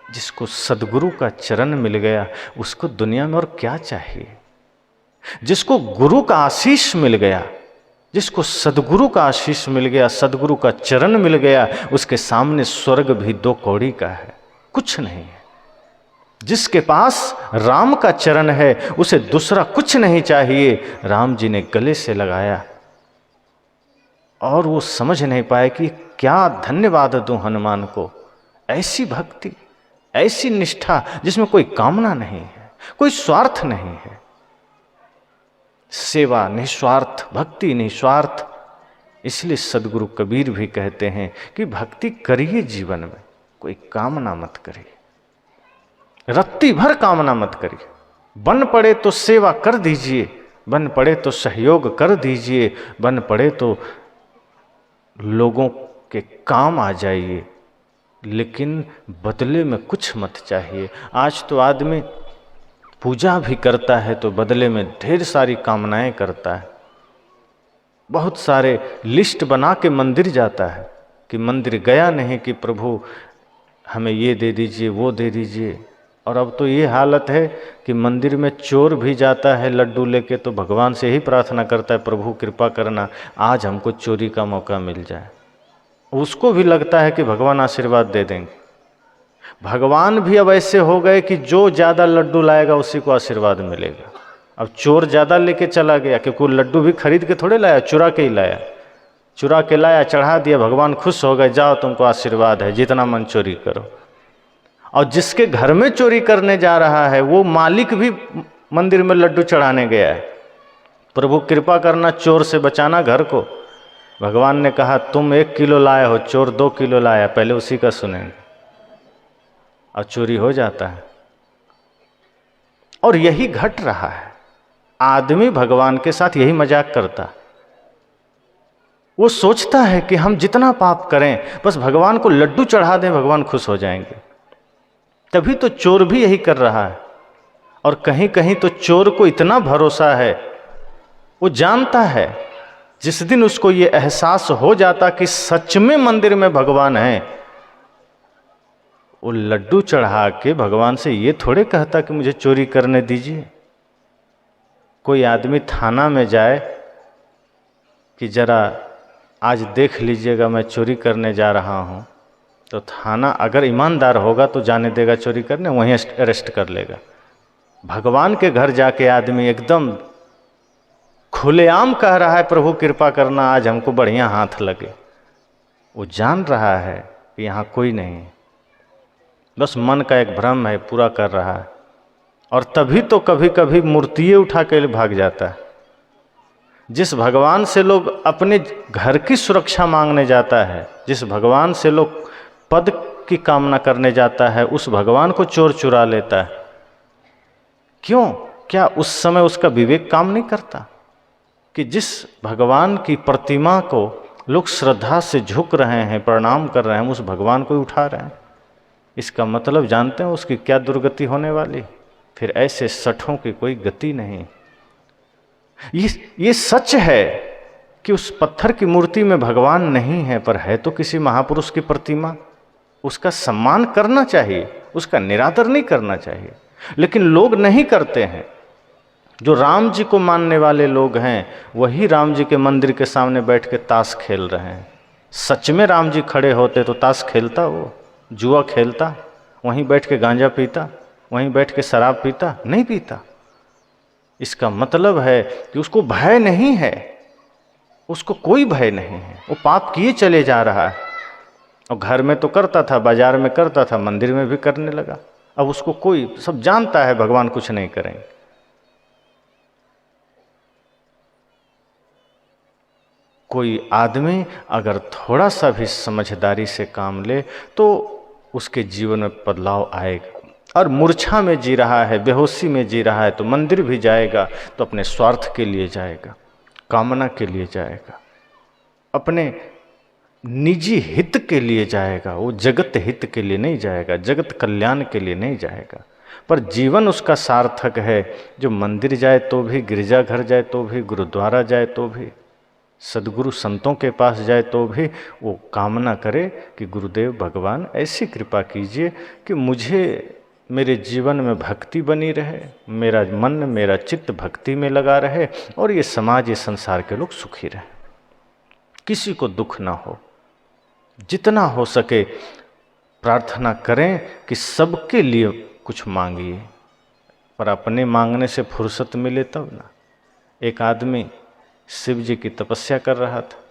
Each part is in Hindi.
जिसको सदगुरु का चरण मिल गया उसको दुनिया में और क्या चाहिए। जिसको गुरु का आशीष मिल गया, जिसको सदगुरु का आशीष मिल गया, सदगुरु का चरण मिल गया, उसके सामने स्वर्ग भी 2 कौड़ी का है, कुछ नहीं है। जिसके पास राम का चरण है उसे दूसरा कुछ नहीं चाहिए। राम जी ने गले से लगाया और वो समझ नहीं पाए कि क्या धन्यवाद दूं हनुमान को। ऐसी भक्ति, ऐसी निष्ठा जिसमें कोई कामना नहीं है, कोई स्वार्थ नहीं है। सेवा निस्वार्थ, भक्ति निस्वार्थ। इसलिए सदगुरु कबीर भी कहते हैं कि भक्ति करिए जीवन में, कोई कामना मत करिए, रत्ती भर कामना मत करिए। बन पड़े तो सेवा कर दीजिए, बन पड़े तो सहयोग कर दीजिए, बन पड़े तो लोगों के काम आ जाइए, लेकिन बदले में कुछ मत चाहिए। आज तो आदमी पूजा भी करता है तो बदले में ढेर सारी कामनाएं करता है। बहुत सारे लिस्ट बना के मंदिर जाता है कि मंदिर गया नहीं कि प्रभु हमें ये दे दीजिए, वो दे दीजिए। और अब तो ये हालत है कि मंदिर में चोर भी जाता है लड्डू लेके तो भगवान से ही प्रार्थना करता है, प्रभु कृपा करना आज हमको चोरी का मौका मिल जाए। उसको भी लगता है कि भगवान आशीर्वाद दे देंगे। भगवान भी अब ऐसे हो गए कि जो ज़्यादा लड्डू लाएगा उसी को आशीर्वाद मिलेगा। अब चोर ज़्यादा लेके चला गया, क्योंकि वो लड्डू भी खरीद के थोड़े लाया, चुरा के ही लाया, चुरा के लाया, चढ़ा दिया, भगवान खुश हो गए, जाओ तुमको आशीर्वाद है, जितना मन चोरी करो। और जिसके घर में चोरी करने जा रहा है वो मालिक भी मंदिर में लड्डू चढ़ाने गया है, प्रभु कृपा करना चोर से बचाना घर को। भगवान ने कहा तुम 1 किलो लाए हो, चोर 2 किलो लाया, पहले उसी का सुनेंगे। और चोरी हो जाता है। और यही घट रहा है। आदमी भगवान के साथ यही मजाक करता, वो सोचता है कि हम जितना पाप करें बस भगवान को लड्डू चढ़ा दें, भगवान खुश हो जाएंगे। तभी तो चोर भी यही कर रहा है। और कहीं कहीं तो चोर को इतना भरोसा है, वो जानता है जिस दिन उसको ये एहसास हो जाता कि सच में मंदिर में भगवान है, वो लड्डू चढ़ा के भगवान से ये थोड़े कहता कि मुझे चोरी करने दीजिए। कोई आदमी थाना में जाए कि जरा आज देख लीजिएगा मैं चोरी करने जा रहा हूँ, तो थाना अगर ईमानदार होगा तो जाने देगा चोरी करने, वहीं अरेस्ट कर लेगा। भगवान के घर जाके आदमी एकदम खुलेआम कह रहा है प्रभु कृपा करना आज हमको बढ़िया हाथ लगे। वो जान रहा है कि यहाँ कोई नहीं है, बस मन का एक भ्रम है, पूरा कर रहा है। और तभी तो कभी कभी मूर्तियाँ उठा के भाग जाता है। जिस भगवान से लोग अपने घर की सुरक्षा मांगने जाता है, जिस भगवान से लोग पद की कामना करने जाता है, उस भगवान को चोर चुरा लेता है। क्यों? क्या उस समय उसका विवेक काम नहीं करता कि जिस भगवान की प्रतिमा को लोग श्रद्धा से झुक रहे हैं, प्रणाम कर रहे हैं, उस भगवान को उठा रहे हैं। इसका मतलब जानते हैं उसकी क्या दुर्गति होने वाली? फिर ऐसे सठों की कोई गति नहीं। ये सच है कि उस पत्थर की मूर्ति में भगवान नहीं है, पर है तो किसी महापुरुष की प्रतिमा। उसका सम्मान करना चाहिए, उसका निरादर नहीं करना चाहिए। लेकिन लोग नहीं करते हैं। जो राम जी को मानने वाले लोग हैं वही राम जी के मंदिर के सामने बैठ के ताश खेल रहे हैं। सच में राम जी खड़े होते तो ताश खेलता, वो जुआ खेलता, वहीं बैठ के गांजा पीता, वहीं बैठ के शराब पीता? नहीं पीता। इसका मतलब है कि उसको भय नहीं है, उसको कोई भय नहीं है। वो पाप किए चले जा रहा है। और घर में तो करता था, बाजार में करता था, मंदिर में भी करने लगा। अब उसको कोई, सब जानता है भगवान कुछ नहीं करेंगे। कोई आदमी अगर थोड़ा सा भी समझदारी से काम ले तो उसके जीवन में बदलाव आएगा। और मूर्छा में जी रहा है, बेहोशी में जी रहा है, तो मंदिर भी जाएगा तो अपने स्वार्थ के लिए जाएगा, कामना के लिए जाएगा, अपने निजी हित के लिए जाएगा। वो जगत हित के लिए नहीं जाएगा, जगत कल्याण के लिए नहीं जाएगा। पर जीवन उसका सार्थक है जो मंदिर जाए तो भी, गिरजाघर जाए तो भी, गुरुद्वारा जाए तो भी। सदगुरु संतों के पास जाए तो भी वो कामना करे कि गुरुदेव भगवान ऐसी कृपा कीजिए कि मुझे मेरे जीवन में भक्ति बनी रहे, मेरा मन मेरा चित्त भक्ति में लगा रहे और ये समाज ये संसार के लोग सुखी रहे, किसी को दुख ना हो। जितना हो सके प्रार्थना करें कि सबके लिए कुछ मांगिए, पर अपने मांगने से फुर्सत मिले तब ना। एक आदमी शिव जी की तपस्या कर रहा था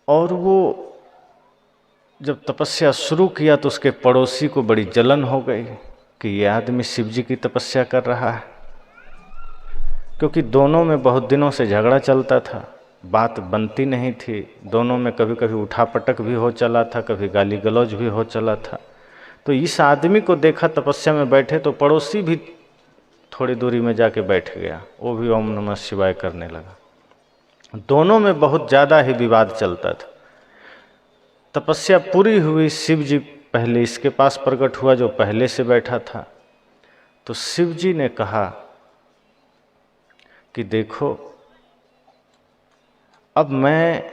और वो जब तपस्या शुरू किया तो उसके पड़ोसी को बड़ी जलन हो गई कि ये आदमी शिव जी की तपस्या कर रहा है, क्योंकि दोनों में बहुत दिनों से झगड़ा चलता था, बात बनती नहीं थी, दोनों में कभी कभी उठापटक भी हो चला था, कभी गाली गलौज भी हो चला था। तो इस आदमी को देखा तपस्या में बैठे तो पड़ोसी भी थोड़ी दूरी में जाके बैठ गया, वो भी ओम नमः शिवाय करने लगा। दोनों में बहुत ज़्यादा ही विवाद चलता था। तपस्या पूरी हुई, शिव जी पहले इसके पास प्रकट हुआ जो पहले से बैठा था। तो शिव जी ने कहा कि देखो अब मैं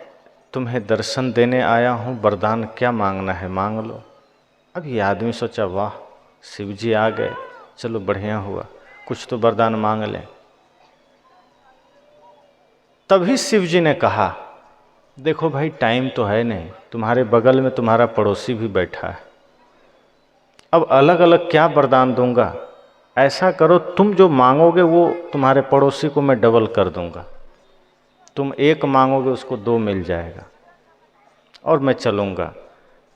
तुम्हें दर्शन देने आया हूँ, वरदान क्या मांगना है मांग लो। अब ये आदमी सोचा वाह शिव जी आ गए, चलो बढ़िया हुआ, कुछ तो वरदान मांग लें। तभी शिव जी ने कहा देखो भाई टाइम तो है नहीं, तुम्हारे बगल में तुम्हारा पड़ोसी भी बैठा है, अब अलग अलग क्या वरदान दूंगा, ऐसा करो तुम जो मांगोगे वो तुम्हारे पड़ोसी को मैं डबल कर दूंगा, तुम एक मांगोगे उसको दो मिल जाएगा और मैं चलूँगा।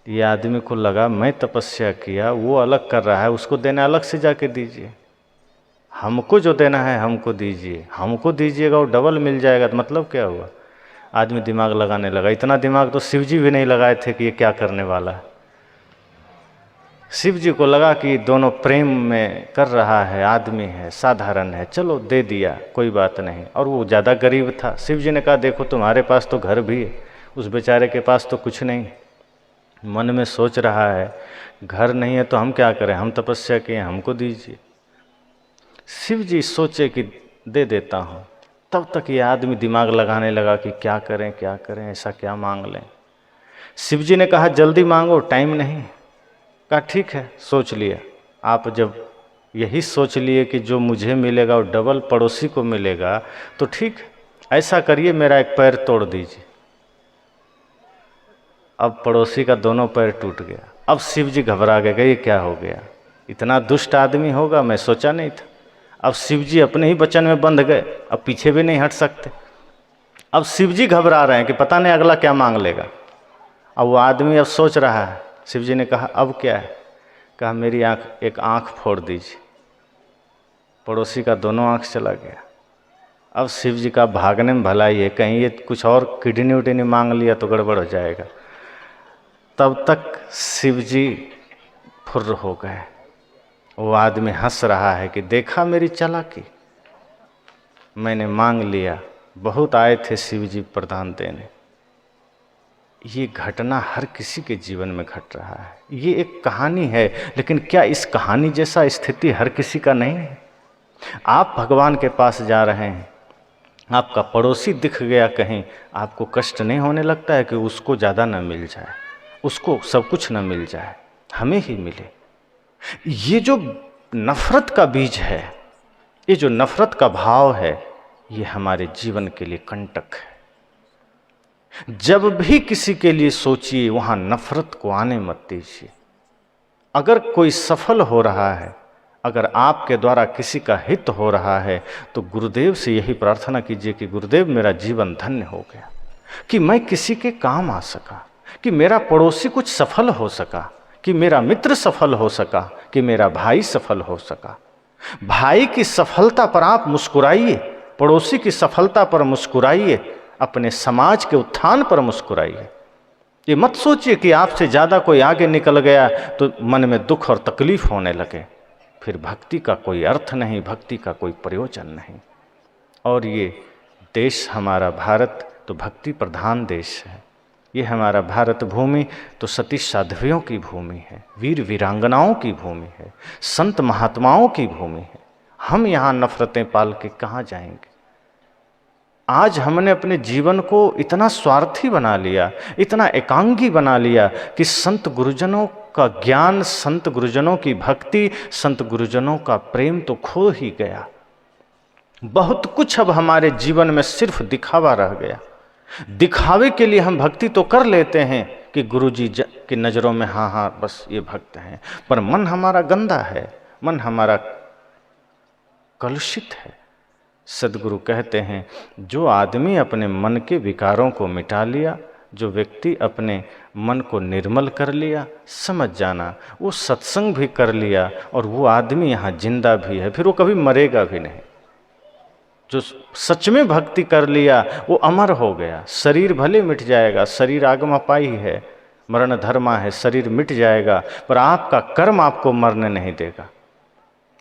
ये आदमी को लगा मैं तपस्या किया, वो अलग कर रहा है, उसको देना अलग से जाके दीजिए, हमको जो देना है हमको दीजिए, हमको दीजिएगा वो डबल मिल जाएगा। तो मतलब क्या हुआ, आदमी दिमाग लगाने लगा। इतना दिमाग तो शिव जी भी नहीं लगाए थे कि ये क्या करने वाला है। शिव जी को लगा कि दोनों प्रेम में कर रहा है, आदमी है, साधारण है, चलो दे दिया कोई बात नहीं। और वो ज़्यादा गरीब था। शिव जी ने कहा देखो तुम्हारे पास तो घर भी है, उस बेचारे के पास तो कुछ नहीं। मन में सोच रहा है घर नहीं है तो हम क्या करें, हम तपस्या किए, हमको दीजिए। शिव जी सोचे कि दे देता हूँ। तब तक ये आदमी दिमाग लगाने लगा कि क्या करें, ऐसा क्या मांग लें। शिव जी ने कहा जल्दी मांगो, टाइम नहीं। कहा ठीक है, सोच लिया। आप जब यही सोच लिए कि जो मुझे मिलेगा वो डबल पड़ोसी को मिलेगा तो ठीक, ऐसा करिए मेरा एक पैर तोड़ दीजिए। अब पड़ोसी का दोनों पैर टूट गया। अब शिव जी घबरा गए, ये क्या हो गया, इतना दुष्ट आदमी होगा, मैं सोचा नहीं था। अब शिव जी अपने ही वचन में बंध गए, अब पीछे भी नहीं हट सकते। अब शिव जी घबरा रहे हैं कि पता नहीं अगला क्या मांग लेगा। अब वो आदमी अब सोच रहा है। शिव जी ने कहा अब क्या है, कहा मेरी एक आँख फोड़ दीजिए। पड़ोसी का दोनों आँख चला गया। अब शिव जी का भागने में भलाई है, कहीं ये कुछ और किडनी उडनी मांग लिया तो गड़बड़ हो जाएगा। तब तक शिव जी फुर्र हो गए। वो आदमी हंस रहा है कि देखा मेरी चालाकी, मैंने मांग लिया, बहुत आए थे शिव जी प्रदान देने। ये घटना हर किसी के जीवन में घट रहा है। ये एक कहानी है, लेकिन क्या इस कहानी जैसा स्थिति हर किसी का नहीं है। आप भगवान के पास जा रहे हैं, आपका पड़ोसी दिख गया कहीं, आपको कष्ट नहीं होने लगता है कि उसको ज़्यादा न मिल जाए, उसको सब कुछ न मिल जाए, हमें ही मिले। ये जो नफरत का बीज है, ये जो नफरत का भाव है, ये हमारे जीवन के लिए कंटक है। जब भी किसी के लिए सोचिए वहाँ नफरत को आने मत दीजिए। अगर कोई सफल हो रहा है, अगर आपके द्वारा किसी का हित हो रहा है, तो गुरुदेव से यही प्रार्थना कीजिए कि गुरुदेव मेरा जीवन धन्य हो गया, कि मैं किसी के काम आ सका, कि मेरा पड़ोसी कुछ सफल हो सका, कि मेरा मित्र सफल हो सका, कि मेरा भाई सफल हो सका। भाई की सफलता पर आप मुस्कुराइए, पड़ोसी की सफलता पर मुस्कुराइए, अपने समाज के उत्थान पर मुस्कुराइए। ये मत सोचिए कि आपसे ज़्यादा कोई आगे निकल गया तो मन में दुख और तकलीफ होने लगे, फिर भक्ति का कोई अर्थ नहीं, भक्ति का कोई प्रयोजन नहीं। और ये देश हमारा भारत तो भक्ति प्रधान देश है। ये हमारा भारत भूमि तो सती साध्वियों की भूमि है, वीर वीरांगनाओं की भूमि है, संत महात्माओं की भूमि है। हम यहाँ नफरतें पाल के कहाँ जाएंगे। आज हमने अपने जीवन को इतना स्वार्थी बना लिया, इतना एकांगी बना लिया कि संत गुरुजनों का ज्ञान, संत गुरुजनों की भक्ति, संत गुरुजनों का प्रेम तो खो ही गया। बहुत कुछ अब हमारे जीवन में सिर्फ दिखावा रह गया। दिखावे के लिए हम भक्ति तो कर लेते हैं कि गुरुजी की नज़रों में हाँ हाँ बस ये भक्त हैं, पर मन हमारा गंदा है, मन हमारा कलुषित है। सदगुरु कहते हैं जो आदमी अपने मन के विकारों को मिटा लिया, जो व्यक्ति अपने मन को निर्मल कर लिया, समझ जाना वो सत्संग भी कर लिया और वो आदमी यहाँ जिंदा भी है, फिर वो कभी मरेगा भी नहीं। जो सच में भक्ति कर लिया वो अमर हो गया। शरीर भले मिट जाएगा, शरीर आगमपाई है, मरण धर्मा है, शरीर मिट जाएगा, पर आपका कर्म आपको मरने नहीं देगा,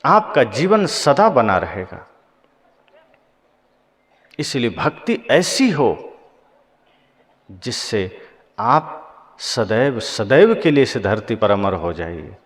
आपका जीवन सदा बना रहेगा। इसलिए भक्ति ऐसी हो जिससे आप सदैव सदैव के लिए इस धरती पर अमर हो जाइए।